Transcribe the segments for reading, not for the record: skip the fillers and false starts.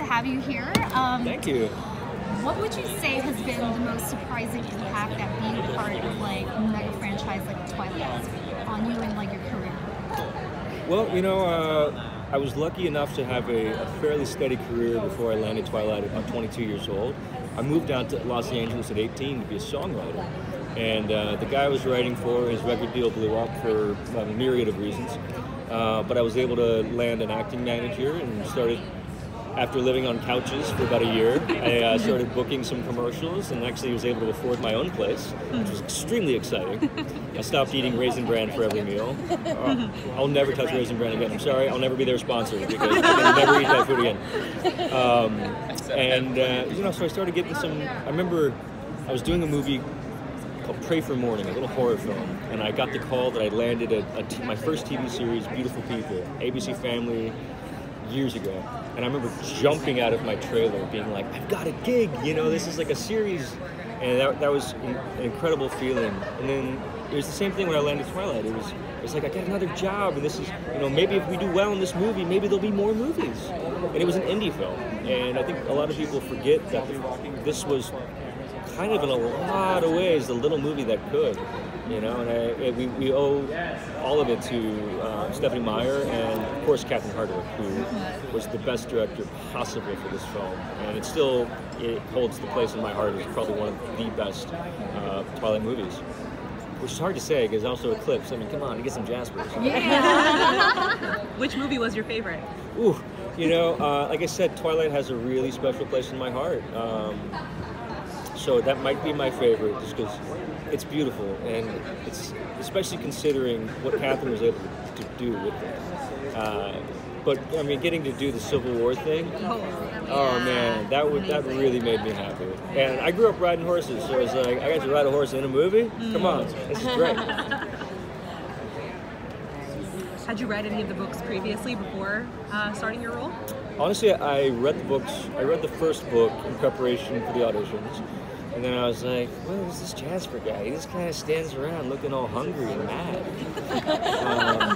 to have you here. Thank you. What would you say has been the most surprising impact that being a part of like a mega franchise like Twilight on you and like your career? Well, you know, I was lucky enough to have a fairly steady career before I landed Twilight at about 22 years old. I moved out to Los Angeles at 18 to be a songwriter. And the guy I was writing for, his record deal blew up for a myriad of reasons. But I was able to land an acting manager and started, after living on couches for about a year, I started booking some commercials and actually was able to afford my own place, which was extremely exciting. I stopped eating Raisin Bran for every meal. I'll never touch Raisin Bran again. I'm sorry, I'll never be their sponsor because I can never eat that food again. You know, so I started getting some, I remember I was doing a movie called Pray for Morning, a little horror film, and I got the call that I landed at my first TV series, Beautiful People, ABC Family, years ago. And I remember jumping out of my trailer being like, I've got a gig, you know, this is like a series. And that was an incredible feeling. And then it was the same thing when I landed Twilight. It was like, I got another job, and this is, you know, maybe if we do well in this movie, maybe there'll be more movies. And it was an indie film. And I think a lot of people forget that this was kind of in a lot of ways the little movie that could, you know, and we owe all of it to Stephanie Meyer and of course Catherine Hardwicke, who was the best director possible for this film, and it holds the place in my heart as probably one of the best Twilight movies. Which is hard to say because also Eclipse. I mean, come on, to get some Jaspers. Yeah. Which movie was your favorite? Ooh, you know, like I said, Twilight has a really special place in my heart. So that might be my favorite, just because it's beautiful, and it's especially considering what Catherine was able to do with it. But I mean, getting to do the Civil War thing, oh man, that really made me happy. And I grew up riding horses, so it's like I got to ride a horse in a movie. Come on, this is great. Had you read any of the books previously before starting your role? Honestly, I read the books. I read the first book in preparation for the auditions. And then I was like, what is this Jasper guy? He just kind of stands around looking all hungry and mad.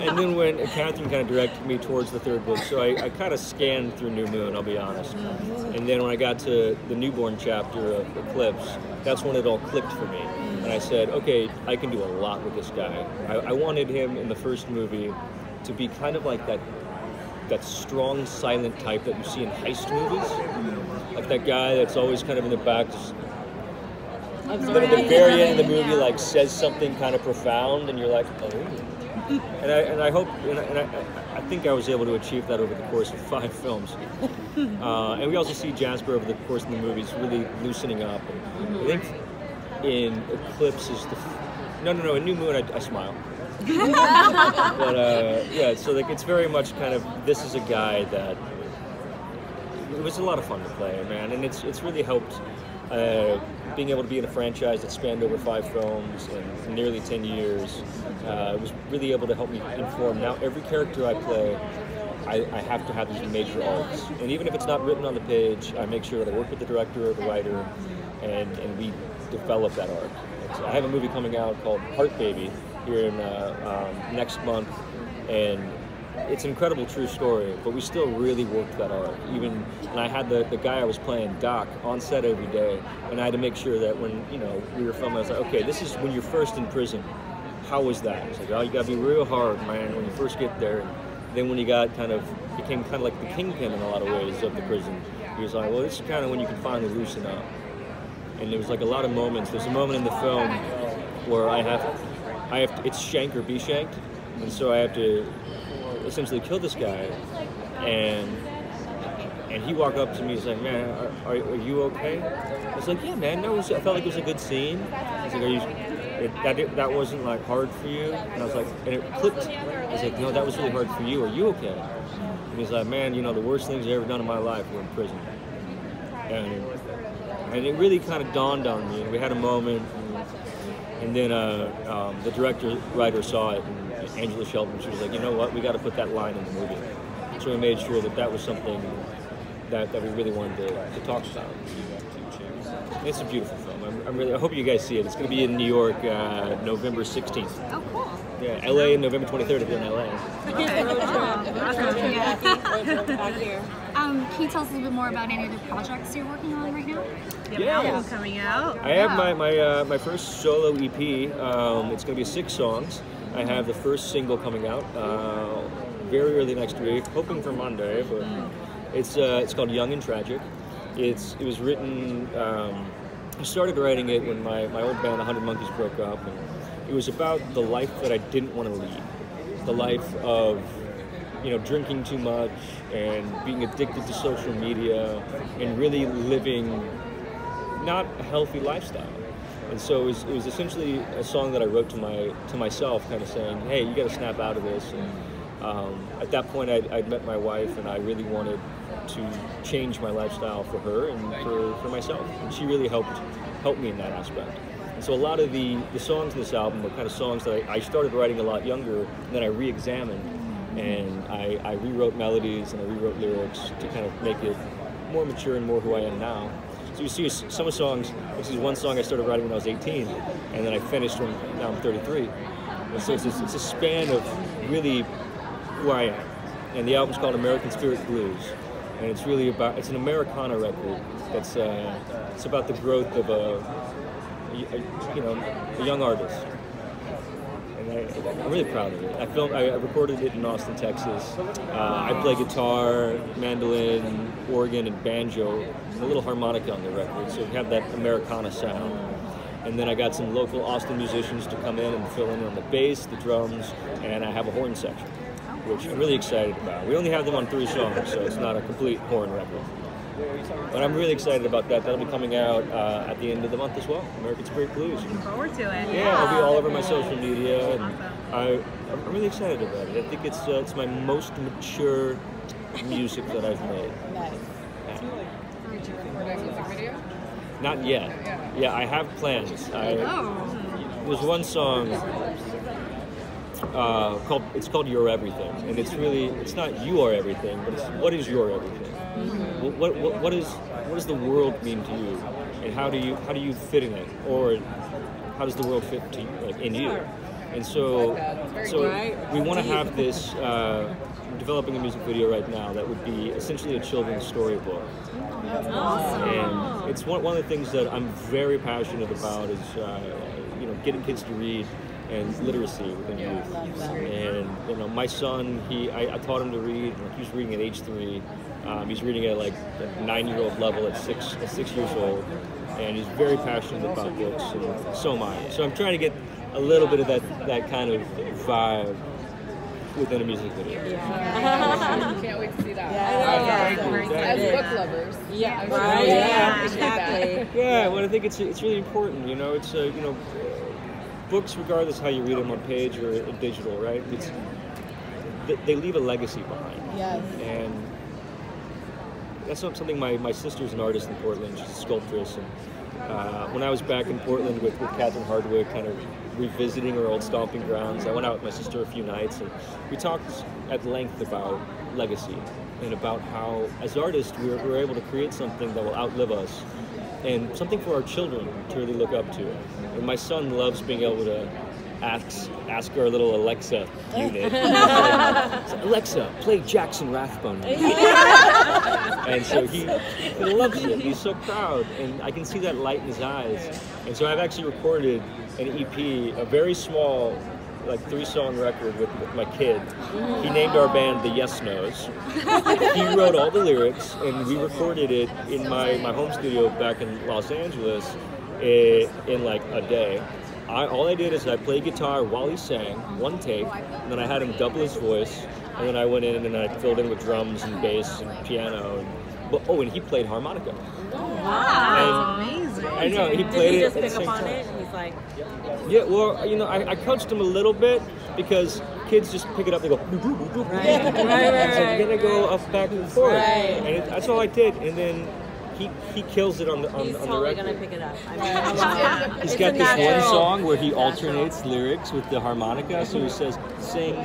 And then when Catherine kind of directed me towards the third book, so I kind of scanned through New Moon, I'll be honest. And then when I got to the newborn chapter of Eclipse, that's when it all clicked for me. And I said, okay, I can do a lot with this guy. I wanted him in the first movie to be kind of like that strong, silent type that you see in heist movies. Like that guy that's always kind of in the back, just, but at the very end of the movie, like says something kind of profound, and you're like, oh. And I hope, and I think I was able to achieve that over the course of 5 films. And we also see Jasper over the course of the movies really loosening up. And I think in Eclipse is in New Moon I smile. But yeah, so like it's very much kind of, this is a guy that it was a lot of fun to play, man, and it's really helped. Being able to be in a franchise that spanned over 5 films and nearly 10 years, it was really able to help me inform. Now every character I play, I have to have these major arcs, and even if it's not written on the page, I make sure that I work with the director or the writer, and we develop that arc. So I have a movie coming out called Heart Baby here in next month, and it's an incredible true story, but we still really worked that arc. And I had the guy I was playing, Doc, on set every day, and I had to make sure that when, you know, we were filming, I was like, okay, this is when you're first in prison. How was that? It's like, oh, you gotta be real hard, man, when you first get there. And then when you became kind of like the kingpin in a lot of ways of the prison, he was like, well, this is kind of when you can finally loosen up. And there was like a lot of moments. There's a moment in the film where I have to, it's shank or be shanked, and so I have to essentially kill this guy, and he walked up to me. He's like, "Man, are you okay?" I was like, "Yeah, man. No, I felt like it was a good scene." He's like, that wasn't like hard for you?" And I was like, and it clicked. I was like, "No, that was really hard for you. Are you okay?" And he's like, "Man, you know, the worst things I've ever done in my life were in prison." And it really kind of dawned on me. We had a moment, and then the writer saw it. And Angela Shelton, she was like, you know what, we got to put that line in the movie. So we made sure that was something that we really wanted to talk about. It's a beautiful film. I hope you guys see it. It's going to be in New York November 16th. Oh, cool. Yeah, LA November 23rd if you're in LA. Okay. Back here. Can you tell us a little bit more about any of the projects you're working on right now? You have an album coming out. I have my first solo EP. It's going to be 6 songs. I have the first single coming out very early next week, hoping for Monday. But it's called Young and Tragic. It was written. I started writing it when my old band, 100 Monkeys, broke up, and it was about the life that I didn't want to lead. The life of, drinking too much and being addicted to social media and really living not a healthy lifestyle. And so it was essentially a song that I wrote to myself, kind of saying, hey, you got to snap out of this. And at that point, I'd met my wife, and I really wanted to change my lifestyle for her and for myself. And she really helped me in that aspect. And so a lot of the songs in this album were kind of songs that I started writing a lot younger, and then I re-examined, and I rewrote melodies and I rewrote lyrics to kind of make it more mature and more who I am now. So you see some of the songs, this is one song I started writing when I was 18, and then I finished when now I'm 33. And so it's a span of really who I am. And the album's called American Spirit Blues. And it's really it's an Americana record. It's about the growth of a young artist. And I'm really proud of it. I recorded it in Austin, Texas. I play guitar, mandolin, organ, and banjo, and a little harmonica on the record, so we have that Americana sound. And then I got some local Austin musicians to come in and fill in on the bass, the drums, and I have a horn section, which I'm really excited about. We only have them on 3 songs, so it's not a complete horn record. But I'm really excited about that. That'll be coming out at the end of the month as well. American Spirit Blues. Looking forward to it. Yeah, I'll be all over my social media, and I'm really excited about it. I think it's my most mature music that I've made. Nice. Did you record a music video? Not yet. Yeah, I have plans. There's one song called Your Everything, and it's not you are everything, but it's what is your everything. What does the world mean to you, and how do you fit in it, or how does the world fit to you, in you? And so we want to have this. We're developing a music video right now that would be essentially a children's storybook. Awesome. And it's one of the things that I'm very passionate about is getting kids to read and literacy within youth. And my son, I taught him to read. He was reading at age 3. He's reading at like a 9-year-old level at 6 years old, and he's very passionate about books, and so am I. So I'm trying to get a little bit of that kind of vibe within a music video. Can't wait to see that. As book lovers. Yeah, right. Yeah, exactly. Yeah, well, I think it's really important. It's books, regardless how you read them on page or digital, right? They leave a legacy behind. Yes. And that's not something my sister's an artist in Portland. She's a sculptress. And when I was back in Portland with Catherine Hardwick, kind of revisiting her old stomping grounds, I went out with my sister a few nights, and we talked at length about legacy and about how, as artists, we're able to create something that will outlive us, and something for our children to really look up to. And my son loves being able to ask our little Alexa unit. So, Alexa, play Jackson Rathbone. And so he loves it. He's so proud, and I can see that light in his eyes. And so I've actually recorded an EP, a very small, like 3-song record with my kid. He named our band the Yes Nos. He wrote all the lyrics, and we recorded it in my home studio back in Los Angeles in like a day. All I did is I played guitar while he sang, one take, and then I had him double his voice, and then I went in and I filled in with drums and bass and piano. And he played harmonica. Wow, that's amazing. I know, he played Did he it just at pick the up same on time. it? And he's like, Yeah, well, I coached him a little bit because kids just pick it up and go, right. So you're gonna go up back and forth, Right. and that's all I did. And then he kills it on the He's on totally the record. gonna pick it up. I mean, He's it's got a this one natural. song where he alternates lyrics with the harmonica, so he sings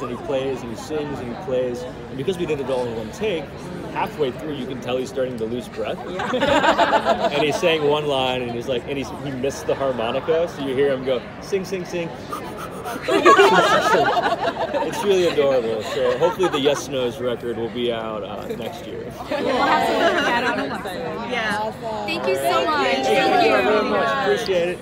and he plays and he sings and he plays. And because we did it all in one take, halfway through you can tell he's starting to lose breath. And he's saying one line and he missed the harmonica, so you hear him go sing, sing, sing. It's really adorable. So hopefully the Yes No's record will be out next year. We'll have to look at it on the website. Yeah. Awesome. Thank you so much. Thank you very much. Appreciate it.